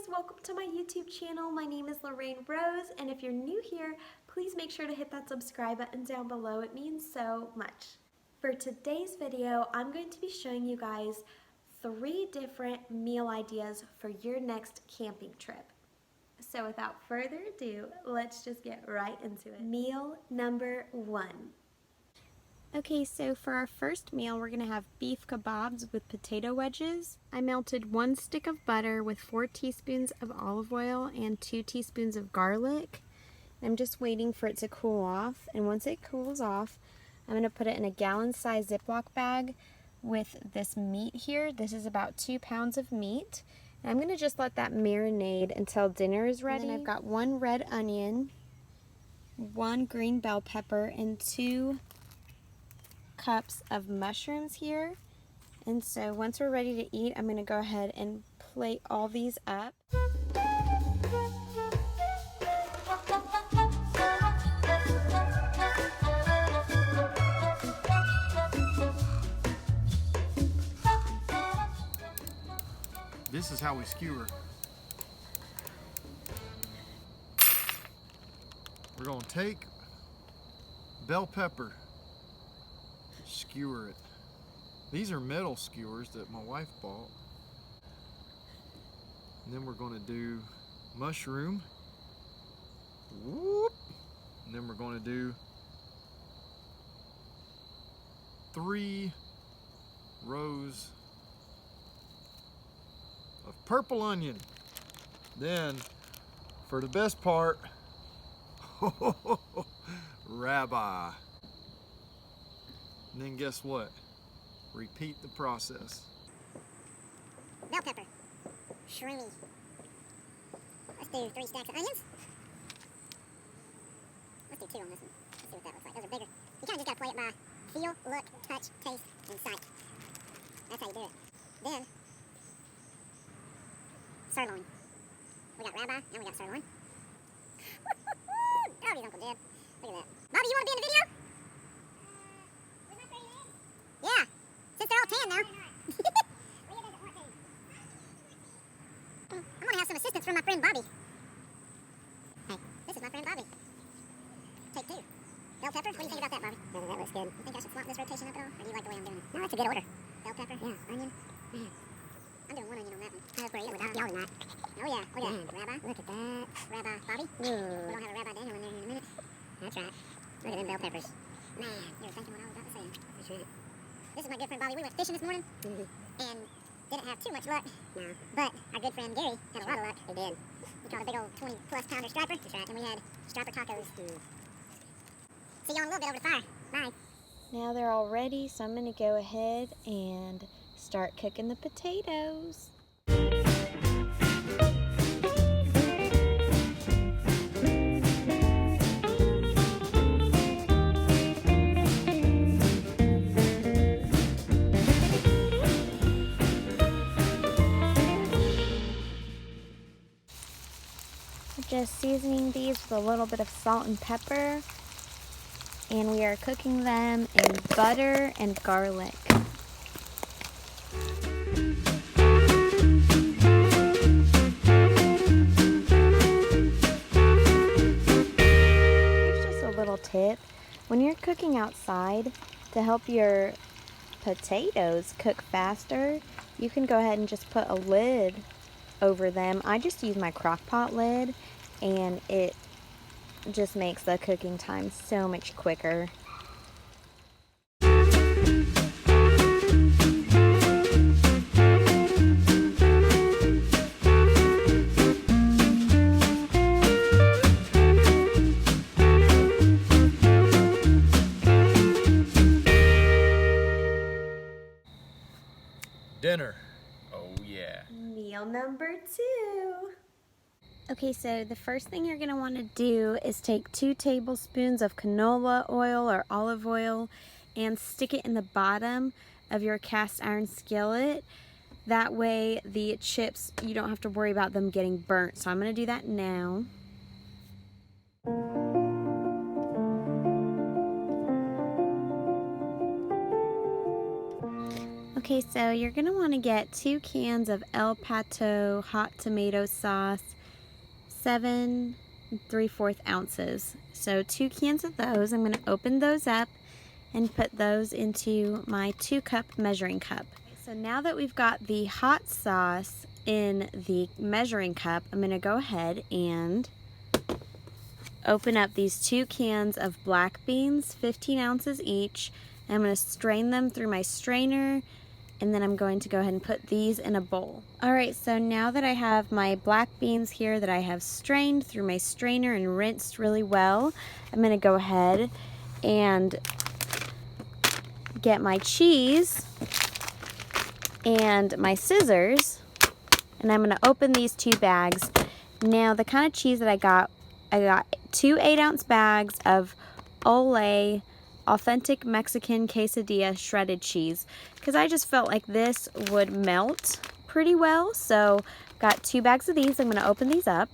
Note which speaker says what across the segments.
Speaker 1: welcome to my YouTube channel. My name is Lorraine Rose, and if you're new here, please make sure to hit that subscribe button down below. It means so much. For today's video, I'm going to be showing you guys 3 different meal ideas for your next camping trip. So without further ado, let's just get right into it. Meal number 1. Okay, so for our first meal, we're gonna have beef kebabs with potato wedges. I melted 1 stick of butter with 4 teaspoons of olive oil and 2 teaspoons of garlic. I'm just waiting for it to cool off, and once it cools off, I'm gonna put it in a gallon-sized Ziploc bag with this meat here. This is about 2 pounds of meat. And I'm gonna just let that marinate until dinner is ready. And then I've got 1 red onion, 1 green bell pepper, and 2 cups of mushrooms here. And so once we're ready to eat, I'm going to go ahead and plate all these up.
Speaker 2: This is how we skewer. We're going to take bell pepper, skewer it. These are metal skewers that my wife bought. And then we're going to do mushroom. Whoop. And then we're going to do 3 rows of purple onion. Then for the best part, rabbi. And then guess what? Repeat the process.
Speaker 3: Bell pepper, shroomy. Let's do 3 stacks of onions. Let's do 2 on this one. Let's see what that looks like. Those are bigger. You kind of just gotta play it by feel, look, touch, taste, and sight. That's how you do it. Then, sirloin. We got rabbi and we got sirloin. Howdy, Uncle Jed. Look at that. Bobby, you want to be in the video? Yeah, since they're all tan now. I'm gonna have some assistance from my friend Bobby. Hey, this is my friend Bobby. Take 2. Bell pepper, what do you think about that, Bobby? Yeah, that looks good. You think I should swap this rotation up at all, or do you like the way I'm doing it? No, that's a good order. Bell pepper, yeah, onion. I'm doing 1 onion on that one. That's pretty easy. Y'all not. Oh yeah, look at that. Rabbi, look at that. Rabbi Bobby. Ooh. We're gonna have a Rabbi Daniel in there in a minute. That's right. Look at them bell peppers. Man, you were thinking what I was about to say. That's right. This is my good friend Bobby. We went fishing this morning and didn't have too much luck. No. But our good friend Gary had a lot of luck. He did. He caught a big old 20-plus pounder striper. That's right. And we had striper tacos. See y'all in a little bit over the fire. Bye.
Speaker 1: Now they're all ready, so I'm going to go ahead and start cooking the potatoes. Just seasoning these with a little bit of salt and pepper, and we are cooking them in butter and garlic. Here's just a little tip. When you're cooking outside, to help your potatoes cook faster, you can go ahead and just put a lid over them. I just use my crock pot lid, and it just makes the cooking time so much quicker.
Speaker 2: Dinner. Oh yeah.
Speaker 1: Meal number 2. Okay, so the first thing you're going to want to do is take 2 tablespoons of canola oil or olive oil and stick it in the bottom of your cast iron skillet. That way the chips, you don't have to worry about them getting burnt. So I'm going to do that now. Okay, so you're gonna want to get 2 cans of El Pato hot tomato sauce, 7 3/4 ounces. So 2 cans of those. I'm gonna open those up and put those into my 2-cup measuring cup. So now that we've got the hot sauce in the measuring cup, I'm gonna go ahead and open up these 2 cans of black beans, 15 ounces each. I'm going to strain them through my strainer, and then I'm going to go ahead and put these in a bowl. Alright, so now that I have my black beans here that I have strained through my strainer and rinsed really well, I'm going to go ahead and get my cheese and my scissors, and I'm going to open these 2 bags. Now, the kind of cheese that I got 2 8-ounce bags of Olé Authentic Mexican Quesadilla shredded cheese, because I just felt like this would melt pretty well. So got 2 bags of these. I'm going to open these up.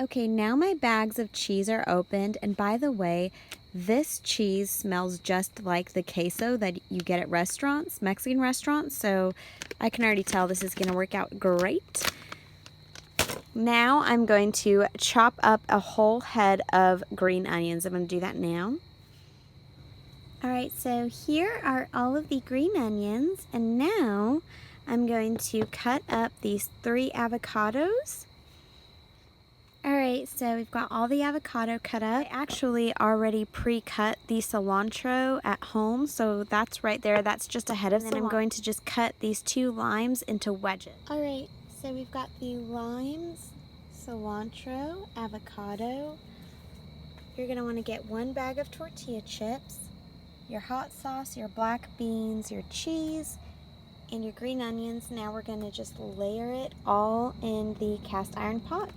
Speaker 1: Okay, now my bags of cheese are opened, and by the way, this cheese smells just like the queso that you get at restaurants, Mexican restaurants, so I can already tell this is going to work out great. Now I'm going to chop up a whole head of green onions. I'm going to do that now. Alright, so here are all of the green onions, and now I'm going to cut up these 3 avocados. Alright, so we've got all the avocado cut up. I actually already pre-cut the cilantro at home, so that's right there. That's just a head of cilantro. And then I'm going to just cut these 2 limes into wedges. Alright, so we've got the limes, cilantro, avocado. You're going to want to get 1 bag of tortilla chips, your hot sauce, your black beans, your cheese, and your green onions. Now we're going to just layer it all in the cast iron pot.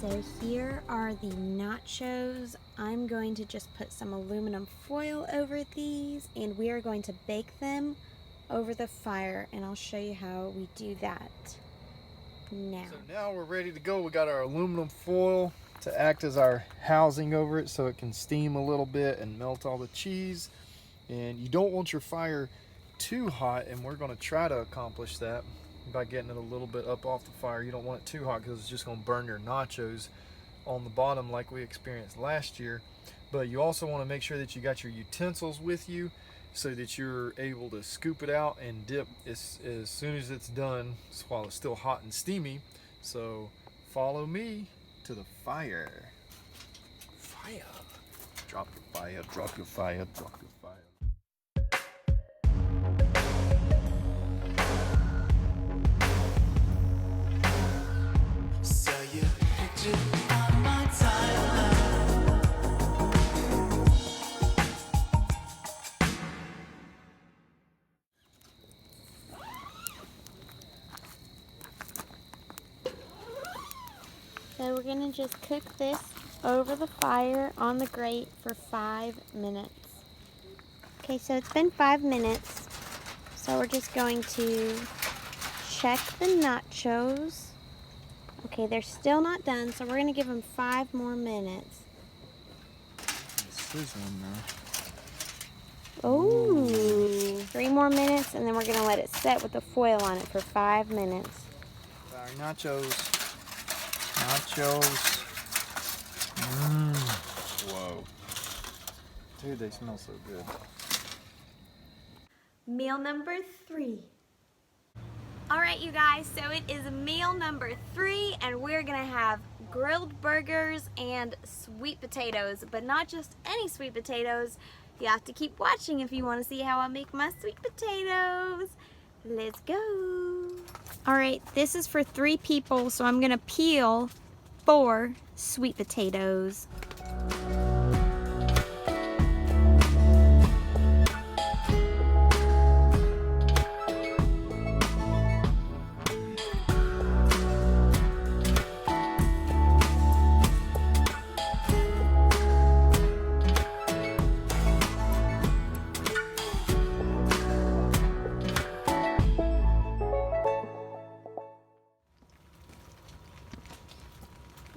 Speaker 1: So here are the nachos. I'm going to just put some aluminum foil over these, and we are going to bake them over the fire, and I'll show you how we do that now.
Speaker 2: So now we're ready to go. We got our aluminum foil to act as our housing over it so it can steam a little bit and melt all the cheese. And you don't want your fire too hot, and we're going to try to accomplish that by getting it a little bit up off the fire. You don't want it too hot because it's just going to burn your nachos on the bottom like we experienced last year. But you also want to make sure that you got your utensils with you so that you're able to scoop it out and dip as soon as it's done while it's still hot and steamy. So follow me to the fire. Fire. Drop your fire, drop your fire, drop your fire.
Speaker 1: So we're gonna just cook this over the fire on the grate for 5 minutes. Okay, so it's been 5 minutes. So we're just going to check the nachos. Okay, they're still not done, so we're going to give them 5 more minutes.
Speaker 2: It's sizzling now.
Speaker 1: Ooh. 3 more minutes, and then we're going to let it set with the foil on it for 5 minutes.
Speaker 2: Our nachos. Nachos. Mmm. Whoa. Dude, they smell so good.
Speaker 1: Meal number 3. Alright, you guys, so it is meal number 3, and we're going to have grilled burgers and sweet potatoes, but not just any sweet potatoes. You have to keep watching if you want to see how I make my sweet potatoes. Let's go. Alright, this is for 3 people, so I'm going to peel 4 sweet potatoes.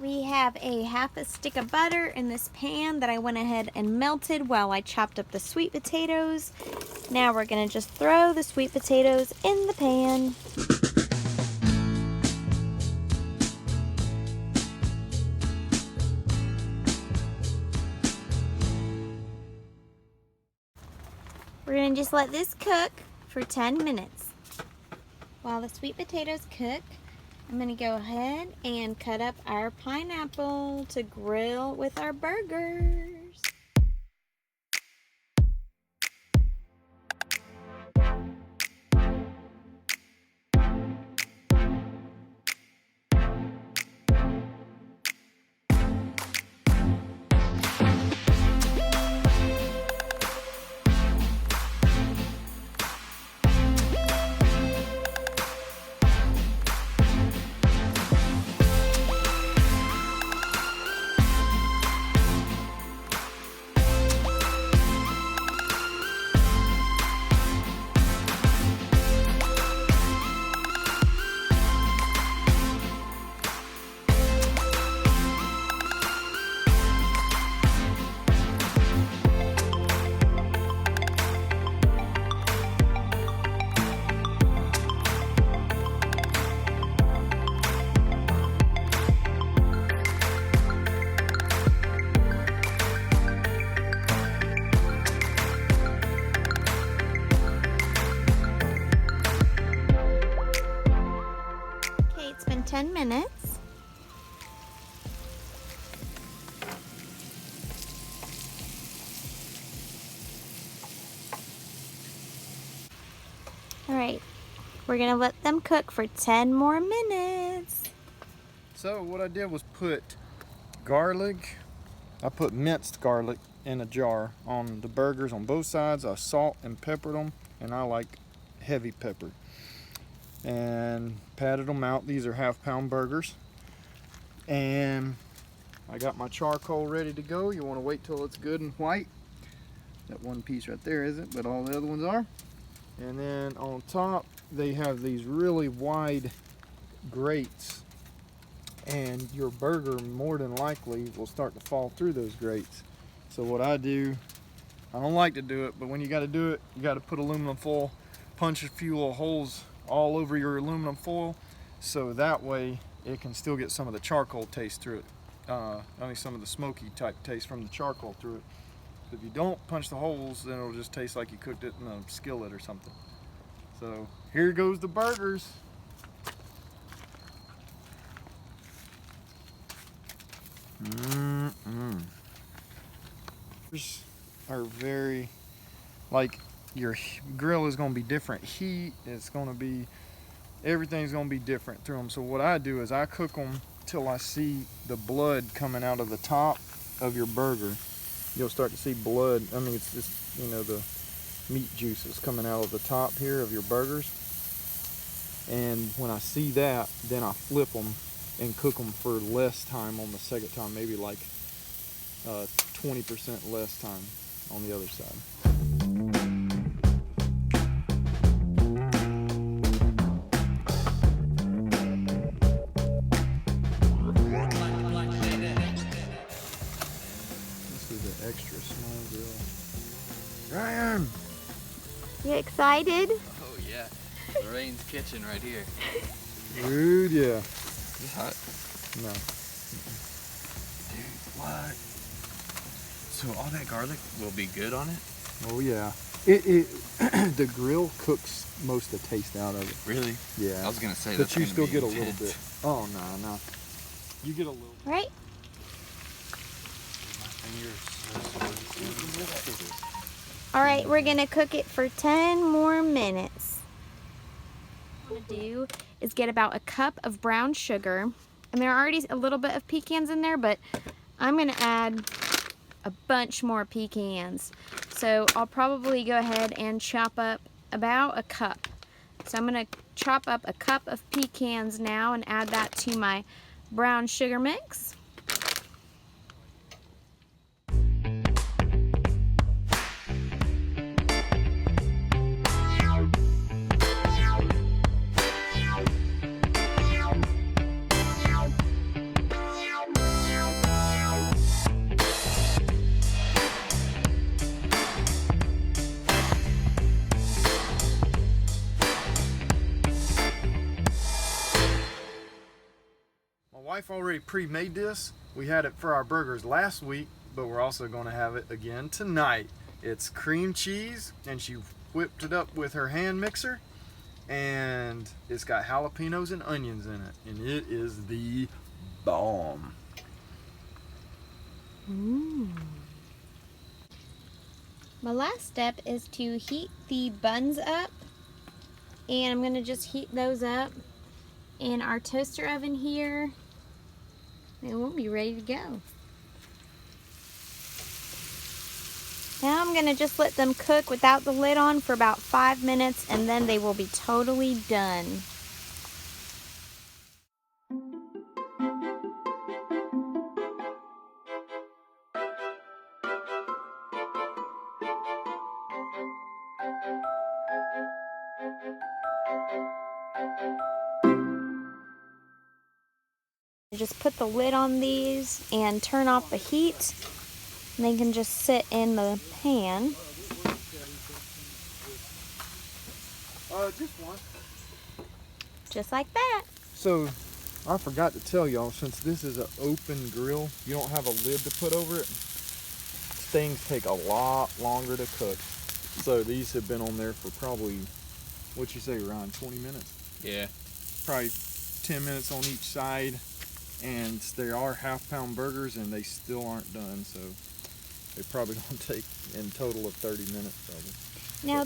Speaker 1: We have a half a stick of butter in this pan that I went ahead and melted while I chopped up the sweet potatoes. Now we're going to just throw the sweet potatoes in the pan. We're going to just let this cook for 10 minutes. While the sweet potatoes cook, I'm going to go ahead and cut up our pineapple to grill with our burgers. It's been 10 minutes. All right, we're gonna let them cook for 10 more minutes.
Speaker 2: So what I did was put garlic. I put minced garlic in a jar on the burgers on both sides. I salt and peppered them, and I like heavy pepper. And patted them out. These are half-pound burgers. And I got my charcoal ready to go. You want to wait till it's good and white. That one piece right there isn't, but all the other ones are. And then on top, they have these really wide grates. And your burger more than likely will start to fall through those grates. So what I do, I don't like to do it, but when you got to do it, you got to put aluminum foil, punch a few little holes all over your aluminum foil, so that way it can still get some of the charcoal taste through it. I mean, some of the smoky type taste from the charcoal through it. If you don't punch the holes, then it'll just taste like you cooked it in a skillet or something. So here goes the burgers. Burgers are very, like, your grill is going to be different heat. It's going to be, everything's going to be different through them. So what I do is I cook them till I see the blood coming out of the top of your burger. You'll start to see blood. I mean, it's just, you know, the meat juices coming out of the top here of your burgers. And when I see that, then I flip them and cook them for less time on the second time, maybe like 20% less time on the other side. This is an extra small grill. Ryan!
Speaker 1: You excited?
Speaker 4: Oh yeah, Lorraine's kitchen right here.
Speaker 2: Dude, yeah.
Speaker 4: Is this hot?
Speaker 2: No.
Speaker 4: Dude, what? So all that garlic will be good on it?
Speaker 2: Oh yeah. The grill cooks most of the taste out of it.
Speaker 4: Really?
Speaker 2: Yeah.
Speaker 4: I was gonna say
Speaker 2: But
Speaker 4: that's
Speaker 2: you
Speaker 4: gonna
Speaker 2: still
Speaker 4: be
Speaker 2: get a
Speaker 4: intense.
Speaker 2: little bit. Oh no. You get a little.
Speaker 1: Right? All right, we're gonna cook it for 10 more minutes. What I'm gonna do is get about a cup of brown sugar, and there are already a little bit of pecans in there, but I'm gonna add a bunch more pecans. So I'll probably go ahead and chop up about a cup. So I'm gonna chop up a cup of pecans now and add that to my brown sugar mix.
Speaker 2: My wife already pre-made this. We had it for our burgers last week, but we're also going to have it again tonight. It's cream cheese, and she whipped it up with her hand mixer, and it's got jalapenos and onions in it, and it is the bomb.
Speaker 1: My last step is to heat the buns up, and I'm gonna just heat those up in our toaster oven here, and we'll be ready to go. Now I'm gonna just let them cook without the lid on for about 5 minutes, and then they will be totally done. Just put the lid on these and turn off the heat, and they can just sit in the pan.
Speaker 2: Just one.
Speaker 1: Just like that.
Speaker 2: So, I forgot to tell y'all, since this is an open grill, you don't have a lid to put over it. Things take a lot longer to cook. So these have been on there for probably, what'd you say, Ryan, 20 minutes?
Speaker 4: Yeah.
Speaker 2: Probably 10 minutes on each side. And they are half-pound burgers, and they still aren't done. So they probably gonna take in total of 30 minutes probably.
Speaker 1: Now,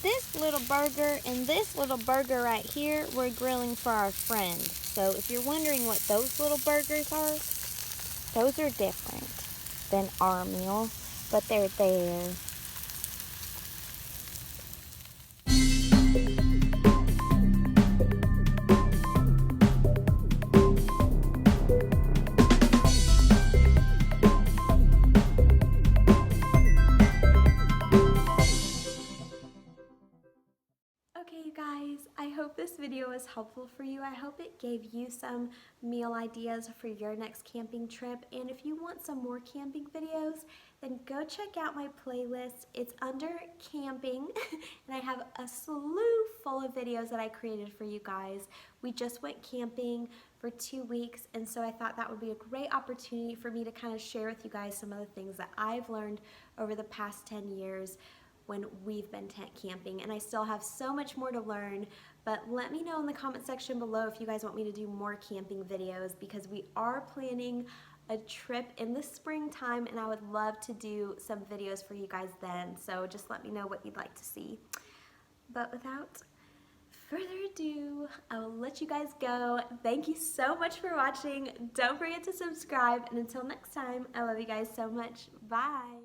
Speaker 1: this little burger and this little burger right here, we're grilling for our friend. So if you're wondering what those little burgers are, those are different than our meal, but they're there. Okay, you guys, I hope this video was helpful for you. I hope it gave you some meal ideas for your next camping trip. And if you want some more camping videos, then go check out my playlist. It's under camping, and I have a slew full of videos that I created for you guys. We just went camping for 2 weeks, and so I thought that would be a great opportunity for me to kind of share with you guys some of the things that I've learned over the past 10 years when we've been tent camping, and I still have so much more to learn. But let me know in the comment section below if you guys want me to do more camping videos, because we are planning a trip in the springtime, and I would love to do some videos for you guys then. So just let me know what you'd like to see. But without further ado, I will let you guys go. Thank you so much for watching. Don't forget to subscribe, and until next time, I love you guys so much. Bye.